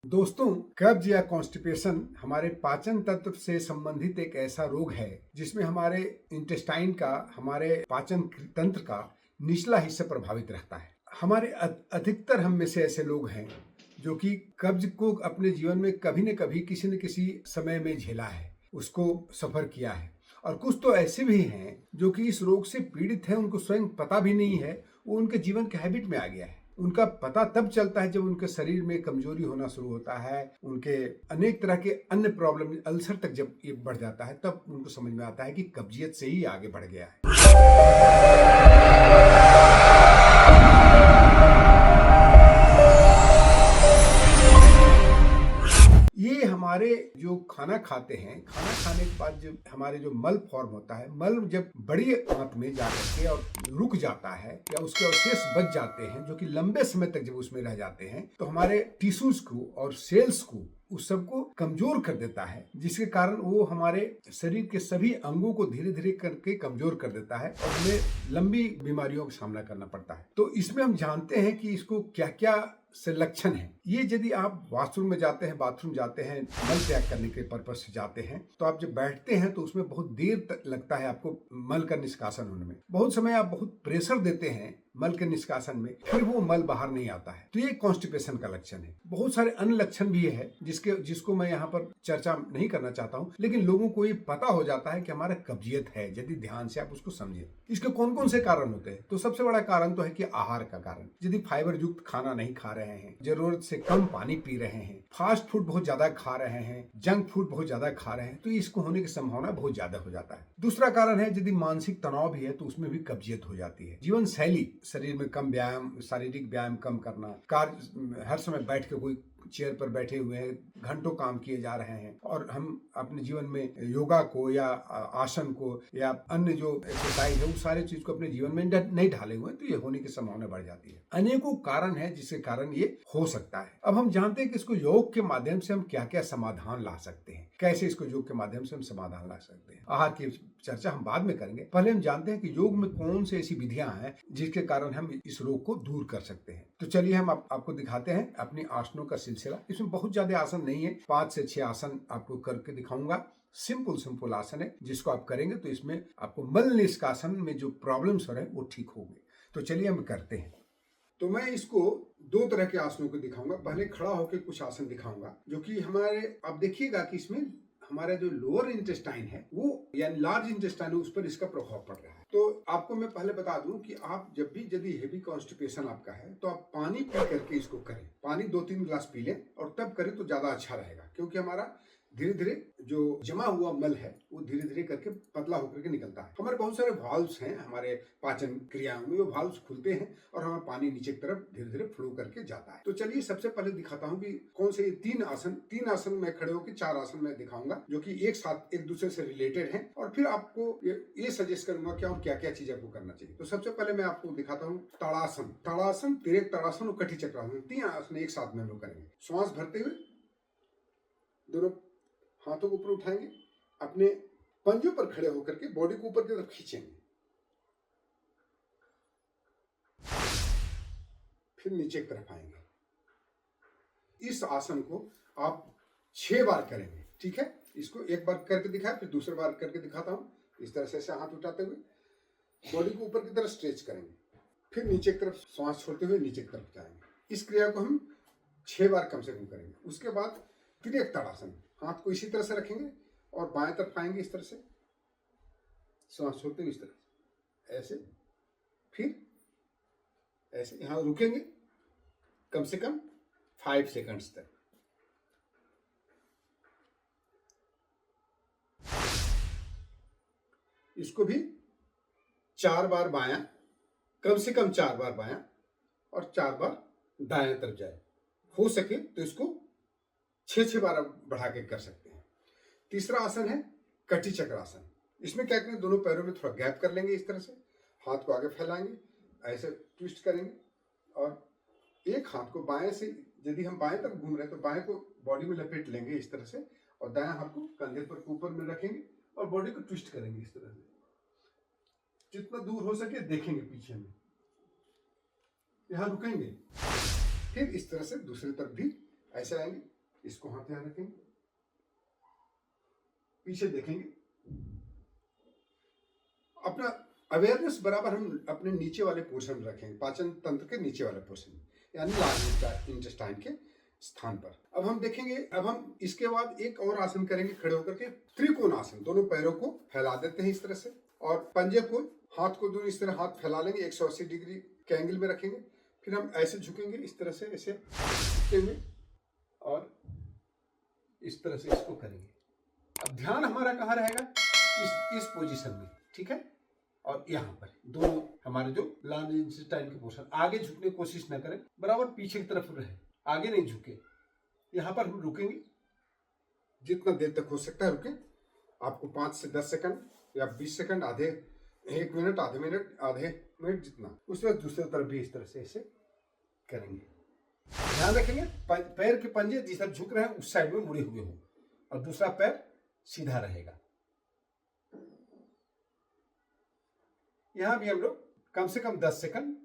दोस्तों, कब्ज या कॉन्स्टिपेशन हमारे पाचन तंत्र से संबंधित एक ऐसा रोग है जिसमें हमारे इंटेस्टाइन का, हमारे पाचन तंत्र का निचला हिस्सा प्रभावित रहता है। हमारे अधिकतर हम में से ऐसे लोग हैं जो कि कब्ज को अपने जीवन में कभी न कभी किसी न किसी समय में झेला है, उसको सफर किया है। और कुछ तो ऐसे भी हैं जो कि इस रोग से पीड़ित हैं, उनको स्वयं पता भी नहीं है, वो उनके जीवन के हैबिट में आ गया है। उनका पता तब चलता है जब उनके शरीर में कमजोरी होना शुरू होता है, उनके अनेक तरह के अन्य प्रॉब्लम, अल्सर तक जब ये बढ़ जाता है, तब उनको समझ में आता है कि कब्जियत से ही आगे बढ़ गया है। ये हमारे जो खाना खाते हैं, खाना खाने के बाद जब हमारे जो मल फॉर्म होता है, मल जब बड़ी आंत में जाकर के और रुक जाता है या उसके अवशेष बच जाते हैं, जो कि लंबे समय तक जब उसमें रह जाते हैं, तो हमारे टिश्यूज को और सेल्स को, उस सबको कमजोर कर देता है, जिसके कारण वो हमारे शरीर के सभी अंगों को धीरे धीरे करके कमजोर कर देता है और हमें लंबी बीमारियों का सामना करना पड़ता है। तो इसमें हम जानते हैं कि इसको क्या क्या से लक्षण है। ये यदि आप वॉशरूम में जाते हैं, बाथरूम जाते हैं, मल त्याग करने के पर्पज से जाते हैं, तो आप जब बैठते हैं तो उसमें बहुत देर तक लगता है आपको मल का निष्कासन होने में। बहुत समय आप बहुत प्रेशर देते हैं मल के निष्कासन में, फिर वो मल बाहर नहीं आता है, तो ये कॉन्स्टिपेशन का लक्षण है। बहुत सारे अन्य लक्षण भी है जिसको मैं यहाँ पर चर्चा नहीं करना चाहता हूँ, लेकिन लोगों को ये पता हो जाता है कि हमारा कब्जियत है यदि ध्यान से आप उसको समझे। इसके कौन कौन से कारण होते हैं? तो सबसे बड़ा कारण तो है कि आहार का कारण। यदि फाइबर युक्त खाना नहीं खा रहे हैं, जरूरत से कम पानी पी रहे हैं, फास्ट फूड बहुत ज्यादा खा रहे हैं, जंक फूड बहुत ज्यादा खा रहे हैं, तो इसको होने की संभावना बहुत ज्यादा हो जाता है। दूसरा कारण है यदि मानसिक तनाव भी है तो उसमें भी कब्जियत हो जाती है। जीवन शैली, शरीर में कम व्यायाम, शारीरिक व्यायाम कम करना, कार्य हर समय बैठ के कोई चेयर पर बैठे हुए हैं, घंटों काम किए जा रहे हैं और हम अपने जीवन में योगा को या आसन को या अन्य जो एक्सरसाइज है उस सारे चीज को अपने जीवन में नहीं ढाले हुए, तो ये होने की संभावना बढ़ जाती है। अनेकों कारण है जिसके कारण ये हो सकता है। अब हम जानते हैं कि इसको योग के माध्यम से हम क्या क्या समाधान ला सकते हैं, कैसे इसको योग के माध्यम से हम समाधान ला सकते हैं। आहार की चर्चा हम बाद में करेंगे, पहले हम जानते हैं कि योग में कौन सी ऐसी विधियां हैं जिसके कारण हम इस रोग को दूर कर सकते हैं। तो चलिए हम आपको दिखाते हैं अपनी आसनों का सिलसिला। इसमें बहुत ज्यादा आसन नहीं है, 5 से 6 आसन आपको करके दिखाऊंगा। सिंपल आसन है, जिसको आप करेंगे तो इसमें आपको मल निष्कासन में जो प्रॉब्लम्स हो रहे हैं वो ठीक होंगे। तो चलिए हम करते हैं। तो मैं इसको 2 तरह के आसनों को दिखाऊंगा। पहले खड़ा होकर कुछ आसन दिखाऊंगा जो कि हमारे, आप देखिएगा कि इसमें हमारा जो लोअर इंटेस्टाइन है वो या लार्ज इंटेस्टाइन है, उस पर इसका प्रभाव पड़ रहा है। तो आपको मैं पहले बता दूं कि आप जब भी यदि हेवी कॉन्स्टिपेशन आपका है तो आप पानी पी करके इसको करें। पानी 2-3 गिलास पी लें और तब करें तो ज्यादा अच्छा रहेगा, क्योंकि हमारा धीरे धीरे जो जमा हुआ मल है वो धीरे धीरे करके पतला होकर के निकलता है। हमारे बहुत सारे वाल्व्स हैं हमारे पाचन क्रियाओं में, वो वाल्व्स खुलते हैं और हमारा पानी नीचे की तरफ धीरे धीरे फ्लो करके जाता है। तो चलिए सबसे पहले दिखाता हूँ कि कौन से 3 आसन में खड़े होकर 4 आसन में दिखाऊंगा जो कि एक साथ एक दूसरे से रिलेटेड है, और फिर आपको ये सजेस्ट करूंगा कि और क्या क्या चीज आपको करना चाहिए। तो सबसे पहले मैं आपको दिखाता हूँ ताड़ासन, तिर्यक ताड़ासन और कटी चक्रासन। 3 आसन एक साथ में हम लोग करेंगे। श्वास भरते हुए दोनों हाथों को ऊपर उठाएंगे, अपने पंजों पर खड़े होकर के बॉडी को ऊपर की तरफ खींचेंगे, फिर नीचे की तरफ आएंगे। इस आसन को आप 6 बार करेंगे, ठीक है? इसको एक बार करके दिखाया, फिर दूसरी बार करके दिखाता हूं। इस तरह से हाथ उठाते हुए बॉडी को ऊपर की तरफ स्ट्रेच करेंगे, फिर नीचे की तरफ सांस छोड़ते हुए नीचे की तरफ जाएंगे। इस क्रिया को हम 6 बार कम से कम करेंगे। उसके बाद फिर एक ताड़ासन, हाथ को इसी तरह से रखेंगे और बाएं तरफ आएंगे, इस तरह से सांस छोड़ते हुए इस तरह से, ऐसे, फिर ऐसे यहां रुकेंगे कम से कम 5 सेकंड्स तक। इसको भी 4 बार बायां, कम से कम 4 बार बायां और 4 बार दाएं तरफ जाए। हो सके तो इसको 6 बार बढ़ा के कर सकते हैं। तीसरा आसन है कटी चक्रासन। इसमें क्या करेंगे, दोनों पैरों में थोड़ा गैप कर लेंगे, इस तरह से हाथ को आगे फैलाएंगे, ऐसे ट्विस्ट करेंगे और एक हाथ को बाएं से, यदि हम बाएं तरफ घूम रहे हैं तो बाएं को बॉडी में लपेट लेंगे इस तरह से, और दाएं हाथ को कंधे पर ऊपर में रखेंगे और बॉडी को ट्विस्ट करेंगे इस तरह से, जितना दूर हो सके देखेंगे पीछे में, यहां रुकेंगे, फिर इस तरह से दूसरी तरफ भी ऐसे आएंगे, इसको हाथ ध्यान रखेंगे, पीछे देखेंगे, अपना अवेयरनेस बराबर हम अपने नीचे वाले पोर्शन रखेंगे, पाचन तंत्र के नीचे वाले पोर्शन यानी लार्ज इंटेस्टाइन के स्थान पर। अब हम देखेंगे, अब हम इसके बाद एक और आसन करेंगे खड़े होकर के, त्रिकोण आसन। दोनों पैरों को फैला देते हैं इस तरह से और पंजे को, हाथ को दोनों इस तरह हाथ फैला लेंगे, 180 डिग्री के एंगल में रखेंगे। फिर हम ऐसे झुकेंगे इस तरह से, ऐसे झुकते हुए और इस तरह से इसको करेंगे। अब ध्यान हमारा कहाँ रहेगा? इस पोजीशन में, ठीक है। और यहाँ पर दोनों हमारे जो लार्ज इंटेस्टाइन के पोर्शन, आगे झुकने की कोशिश न करें, बराबर पीछे की तरफ रहे, आगे नहीं झुके। यहाँ पर हम रुकेंगे, जितना देर तक हो सकता है रुकें। आपको 5 से 10 सेकंड या 20 सेकंड, आधे 1 मिनट, आधे मिनट जितना, उस तरह दूसरी तरफ भी इस तरह से ऐसे करेंगे। ध्यान रखेंगे पैर के पंजे जिस तरफ झुक रहे हैं उस साइड में मुड़े हुए हो और दूसरा पैर सीधा रहेगा। यहां भी हम लोग कम से कम 10 सेकंड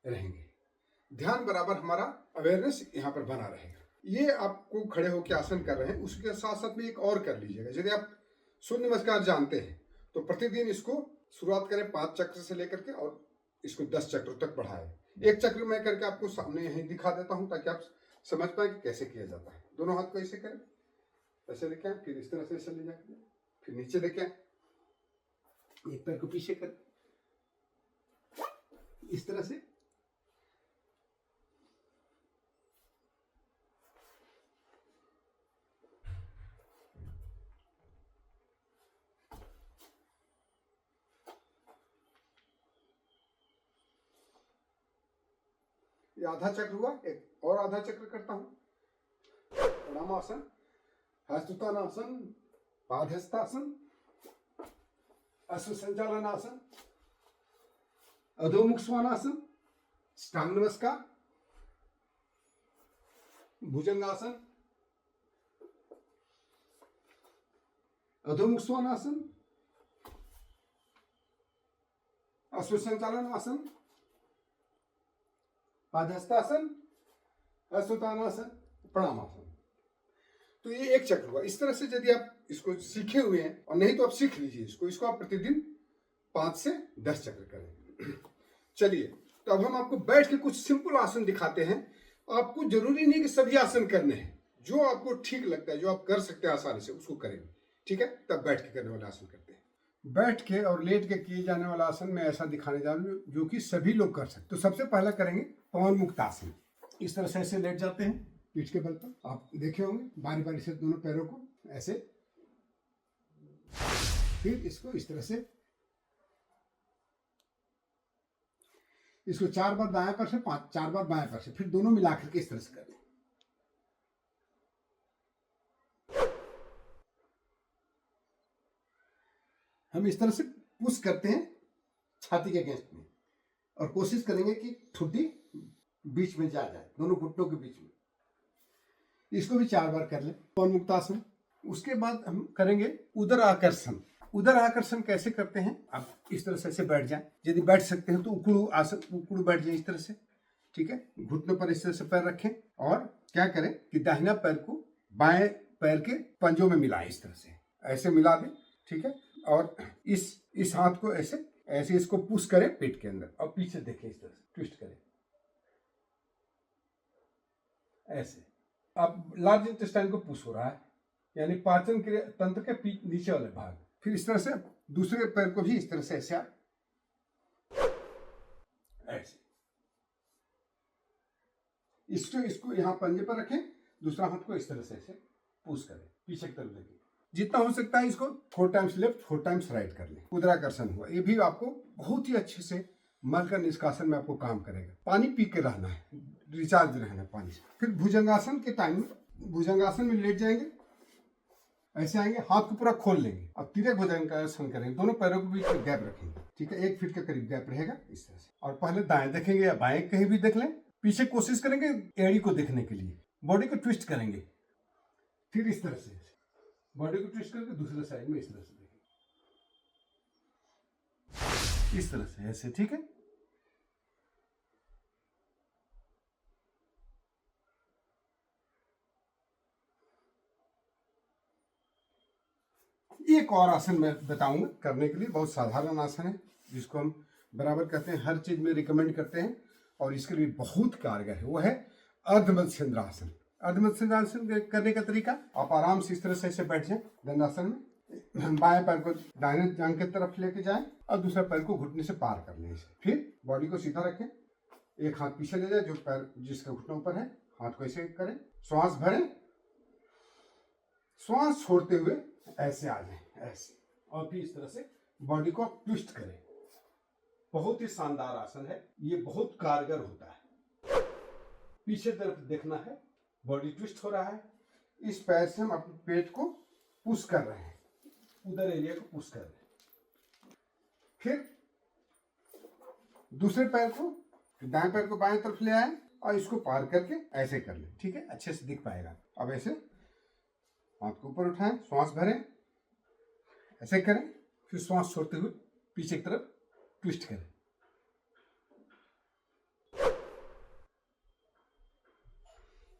रहेंगे। ध्यान बराबर हमारा अवेयरनेस यहाँ पर बना रहेगा। ये आपको खड़े होकर आसन कर रहे हैं, उसके साथ साथ में एक और कर लीजिएगा। यदि आप सूर्य नमस्कार जानते हैं तो प्रतिदिन इसको शुरुआत करें 5 चक्र से लेकर के और इसको 10 चक्र तक बढ़ाएं। एक चक्र मैं करके आपको सामने यहीं दिखा देता हूं ताकि आप समझ पाए कि कैसे किया जाता है। दोनों हाथ को ऐसे करें, ऐसे लेके आए, फिर इस तरह से ऐसे ले जाके फिर नीचे लेके आए, एक पैर को पीछे करें इस तरह से। ये आधा चक्र हुआ, एक और आधा चक्र करता हूं। प्रणामासन, हस्तोत्थानासन, पादहस्तासन, अश्वसंचालन आसन, अधोमुख स्वानासन, अष्टांग नमस्कार, भुजंगासन, अधोमुख स्वानासन, अश्वसंचालन आसन, पादहस्तासन, अश्वत्थानासन, प्रणामासन। तो ये एक चक्र हुआ। इस तरह से यदि आप इसको सीखे हुए हैं और नहीं तो आप सीख लीजिए इसको आप प्रतिदिन 5 से 10 चक्र करें। चलिए, तो अब हम आपको बैठ के कुछ सिंपल आसन दिखाते हैं। आपको जरूरी नहीं कि सभी आसन करने हैं, जो आपको ठीक लगता है, जो आप कर सकते हैं आसानी से उसको करेंगे, ठीक है। तब बैठ के करने वाला आसन करते हैं। बैठ के और लेट के किए जाने वाला आसन मैं ऐसा दिखाने जा रहा हूँ जो कि सभी लोग कर सकते। तो सबसे पहला करेंगे पवन मुक्त आसन। इस तरह से ऐसे लेट जाते हैं पीठ के बल पर। आप देखे होंगे बारी बारी से दोनों पैरों को ऐसे, फिर इसको इस तरह से, इसको 4 बार दाएं पैर से, 4 बार बाएं पैर से, फिर दोनों मिलाकर के इस तरह से करें। हम इस तरह से पुश करते हैं छाती के अगेंस्ट में और कोशिश करेंगे कि ठुड्डी बीच में जा जाए, दोनों घुटनों के बीच में। इसको भी 4 बार कर लें, पवन मुक्तासन। उसके बाद हम करेंगे उदर आकर्षण। उदर आकर्षण कैसे करते हैं? आप इस तरह से ऐसे बैठ जाएं, यदि बैठ सकते हैं तो उकड़ू आसन, उकड़ू बैठ जाए इस तरह से, ठीक है। घुटनों पर इस तरह से पैर रखें और क्या करें कि दाहिना पैर को बाएं पैर के पंजों में मिलाएं, इस तरह से ऐसे मिला दें, ठीक है। और इस हाथ को ऐसे ऐसे इसको पुश करें पीठ के अंदर और पीछे देखें, इस तरह से ट्विस्ट करें ऐसे। अब लार्ज इंटेस्टाइन को पुश हो रहा है, यानी पाचन क्रिया तंत्र के नीचे वाले भाग। फिर इस तरह से दूसरे पैर को भी इस तरह से ऐसे ऐसे, इसको यहाँ पंजे पर रखें, दूसरा हाथ को इस तरह से ऐसे पुश करें, पीछे की तरफ देखें। जितना हो सकता है इसको 4 टाइम्स लेफ्ट 4 टाइम्स राइट कर लें। उदराकर्षण हुआ, ये भी आपको बहुत ही अच्छे से मल का निष्कासन में आपको काम करेगा। पानी पी के रहना है, रिचार्ज रहना है पानी से। फिर भुजंगासन के टाइम में, भुजंगासन में लेट जाएंगे, ऐसे आएंगे, हाथ को पूरा खोल लेंगे और तिरक भुजंगासन करेंगे। दोनों पैरों के बीच में गैप रखेंगे, ठीक है, 1 फीट के करीब गैप रहेगा इस तरह से। और पहले दाएं देखेंगे या बाएं कहीं भी देख लें, पीछे कोशिश करेंगे एड़ी को देखने के लिए, बॉडी को ट्विस्ट करेंगे। फिर इस तरह से बॉडी को ट्विस्ट करके दूसरे साइड में इस तरह से देखेंगे, इस तरह से ऐसे, ठीक है। एक और आसन मैं बताऊंगा करने के लिए, बहुत साधारण आसन है जिसको हम बराबर कहते हैं, हर चीज में रिकमेंड करते हैं और इसके लिए बहुत कारगर है। वो है अर्ध मत्स्येंद्रासन। अर्ध मत्स्येंद्रासन करने का तरीका, आप आराम से इस तरह से ऐसे बैठ जाए दंडासन में, बाएं पैर को दाहिने जांघ की तरफ लेके जाएं और दूसरा पैर को घुटने से पार कर लें। फिर बॉडी को सीधा रखें, एक हाथ पीछे ले जाए, जो पैर जिसका घुटना ऊपर है हाथ को ऐसे करें, श्वास भरें, श्वास छोड़ते हुए ऐसे आ जाए, ऐसे, और फिर इस तरह से बॉडी को ट्विस्ट करें। बहुत ही शानदार आसन है, ये बहुत कारगर होता है। पीछे तरफ देखना है, बॉडी ट्विस्ट हो रहा है, इस पैर से हम अपने पेट को पुश कर रहे हैं, उधर एरिया को पुश कर रहे हैं। फिर दूसरे पैर को, दाएं पैर को बाएं तरफ ले आए और इसको पार करके ऐसे कर लें। ठीक है, अच्छे से दिख पाएगा। अब ऐसे हाथ को ऊपर उठाएं, श्वास भरें, ऐसे करें, फिर श्वास छोड़ते हुए पीछे की तरफ ट्विस्ट करें।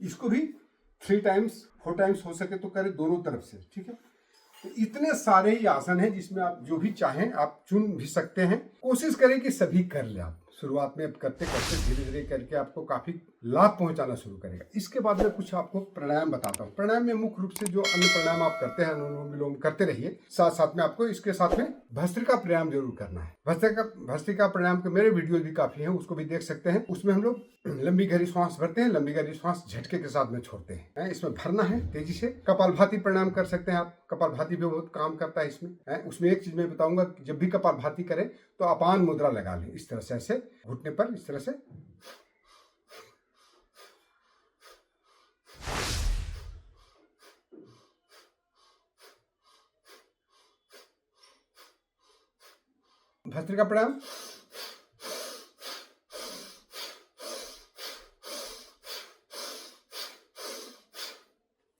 इसको भी 3 टाइम्स 4 टाइम्स हो सके तो करें, दोनों तरफ से। ठीक है, तो इतने सारे ही आसन हैं जिसमें आप जो भी चाहें आप चुन भी सकते हैं। कोशिश करें कि सभी कर ले। आप शुरुआत में करते करते धीरे धीरे करके आपको काफी लाभ पहुंचाना शुरू करेगा। इसके बाद में कुछ आपको प्राणायाम बताता हूँ। प्राणायाम में मुख्य रूप से जो अन्य प्राणायाम आप करते हैं, अनुलोम विलोम करते रहिए, साथ साथ में आपको इसके साथ में भस्त्रिका प्राणायाम जरूर करना है। भस्त्रिका प्राणायाम के मेरे वीडियो भी काफी हैं, उसको भी देख सकते हैं। उसमें हम लोग लंबी गहरी श्वास भरते हैं, लंबी गहरी श्वास झटके के साथ में छोड़ते हैं। इसमें भरना है तेजी से। कपालभाति प्राणायाम कर सकते हैं आप, कपालभाति भी बहुत काम करता है इसमें। उसमें एक चीज मैं बताऊंगा कि जब भी कपालभाति करें तो अपान मुद्रा लगा लें, इस तरह से, ऐसे घुटने पर इस तरह से। भस्त्रिका प्राणायाम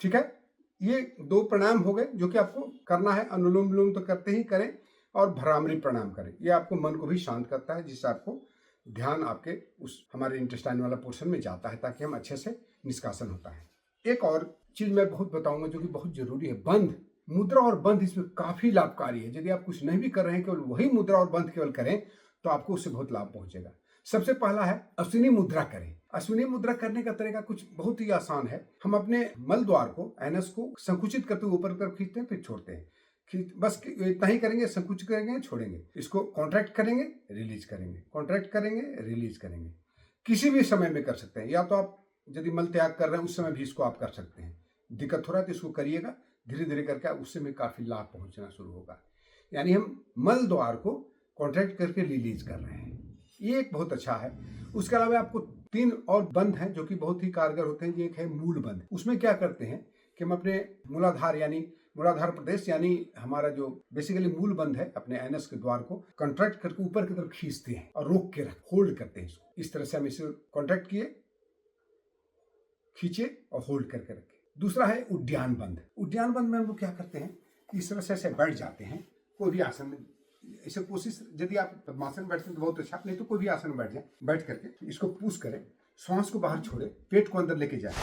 ठीक है। ये 2 प्राणायाम हो गए जो कि आपको करना है। अनुलोम विलोम तो करते ही करें और भ्रामरी प्राणायाम करें। ये आपको मन को भी शांत करता है, जिससे आपको ध्यान आपके उस हमारे इंटेस्टाइन वाला पोर्शन में जाता है, ताकि हम अच्छे से निष्कासन होता है। एक और चीज मैं बहुत बताऊंगा जो कि बहुत जरूरी है, बंध मुद्रा और बंध इसमें काफी लाभकारी है। यदि आप कुछ नहीं भी कर रहे हैं, केवल वही मुद्रा और बंध केवल करें तो आपको उससे बहुत लाभ पहुंचेगा। सबसे पहला है अश्विनी मुद्रा करें। अश्विनी मुद्रा करने का तरीका कुछ बहुत ही आसान है। हम अपने मल द्वार को, एनस को संकुचित करते हुए ऊपर की तरफ खींचते हैं, फिर छोड़ते हैं। बस इतना ही करेंगे, संकुचित करेंगे, छोड़ेंगे। इसको कॉन्ट्रैक्ट करेंगे, रिलीज करेंगे, कॉन्ट्रैक्ट करेंगे, रिलीज करेंगे। किसी भी समय में कर सकते हैं, या तो आप यदि मल त्याग कर रहे हैं उस समय भी इसको आप कर सकते हैं। दिक्कत हो रहा है तो इसको करिएगा, धीरे धीरे करके उससे में काफी लाभ पहुंचना शुरू होगा। यानी हम मल द्वार को कॉन्ट्रैक्ट करके रिलीज कर रहे हैं, ये एक बहुत अच्छा है। उसके अलावा आपको 3 और बंध हैं जो कि बहुत ही कारगर होते हैं। एक है मूल बंध। उसमें क्या करते हैं कि हम अपने मूलाधार यानी मूलाधार प्रदेश यानी हमारा जो बेसिकली मूल बंध है, अपने एनस के द्वार को कॉन्ट्रैक्ट करके ऊपर की तरफ खींचते हैं और रोक के होल्ड करते हैं इसको। इस तरह से हम इसे कॉन्ट्रैक्ट किए, खींचे और होल्ड करके रखे। दूसरा है उद्यान बंध। उद्यान बंध में हम लोग क्या करते हैं, इस तरह से ऐसे बैठ जाते हैं। कोई भी आसन में इसे कोशिश, यदि आप पद्मासन में बैठते हैं तो बहुत अच्छा, नहीं तो कोई भी आसन में बैठ जाए। बैठ करके इसको पुश करें, श्वास को बाहर छोड़े, पेट को अंदर लेके जाए।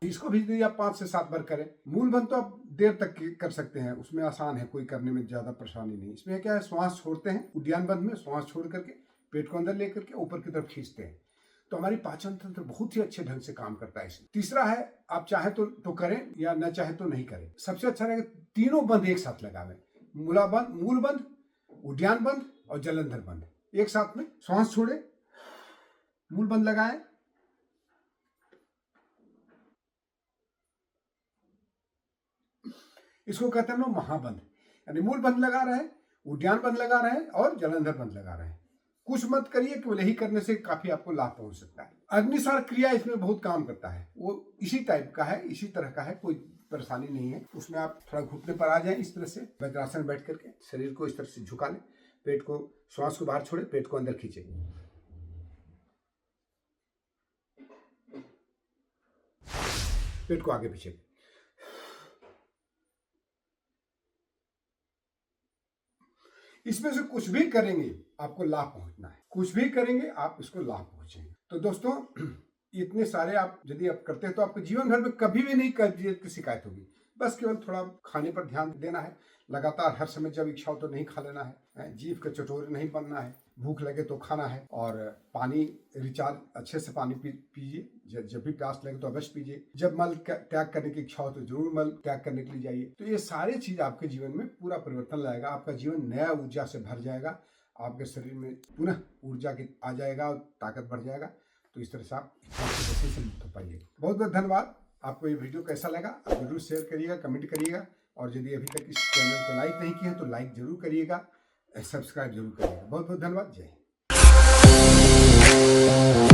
इसको भी यदि आप 5 से 7 बार करें। मूल बंध तो आप देर तक कर सकते हैं, उसमें आसान है, कोई करने में ज्यादा परेशानी नहीं। इसमें क्या है, श्वास छोड़ते हैं। उद्यान बंध में श्वास छोड़ करके पेट को अंदर लेकर के ऊपर की तरफ खींचते हैं, तो हमारी पाचन तंत्र बहुत ही अच्छे ढंग से काम करता है इसमें। तीसरा है, आप चाहे तो करें या न चाहे तो नहीं करें। सबसे अच्छा रहेगा तीनों बंध एक साथ लगावें, मूल बंध, उद्यान बंध और जलंधर बंध एक साथ में। श्वास छोड़े, मूल बंध लगाएं, इसको कहते हैं लोग महाबंध। यानी मूल बंध लगा रहे हैं, उद्यान बंध लगा रहे हैं और जलंधर बंध लगा रहे हैं। कुछ मत करिए, केवल यही करने से काफी आपको लाभ पहुंच सकता है। अग्निसार क्रिया इसमें बहुत काम करता है, वो इसी टाइप का है, इसी तरह का है, कोई परेशानी नहीं है। उसमें आप थोड़ा घुटने पर आ जाएं, इस तरह से वज्रासन बैठ करके शरीर को इस तरह से झुका लें, पेट को, श्वास को बाहर छोड़े, पेट को अंदर खींचे, पेट को आगे पीछे। इसमें से कुछ भी करेंगे आपको लाभ पहुंचना है, कुछ भी करेंगे आप इसको लाभ पहुंचेंगे। तो दोस्तों इतने सारे आप यदि आप करते हैं तो आपके जीवन भर में कभी भी नहीं कब्जियत की शिकायत होगी। बस केवल थोड़ा खाने पर ध्यान देना है, लगातार हर समय जब इच्छा हो तो नहीं खा लेना है, जीभ के चटोरे नहीं बनना है, भूख लगे तो खाना है, और पानी रिचार्ज अच्छे से पानी पीजिए, जब भी प्यास लगे तो अवश्य पीजिए, जब मल त्याग करने की इच्छा हो तो जरूर मल त्याग करने के लिए जाइए। तो ये सारी चीज आपके जीवन में पूरा परिवर्तन लाएगा, आपका जीवन नया ऊर्जा से भर जाएगा, आपके शरीर में पुनः ऊर्जा की आ जाएगा और ताकत बढ़ जाएगा। तो इस तरह से आप से मुक्त हो पाइए। बहुत बहुत धन्यवाद। आपको ये वीडियो कैसा लगा आप जरूर शेयर करिएगा, कमेंट करिएगा, और यदि अभी तक इस चैनल को लाइक नहीं किया तो लाइक जरूर करिएगा, सब्सक्राइब जरूर करिएगा। बहुत बहुत धन्यवाद। जय हिंद।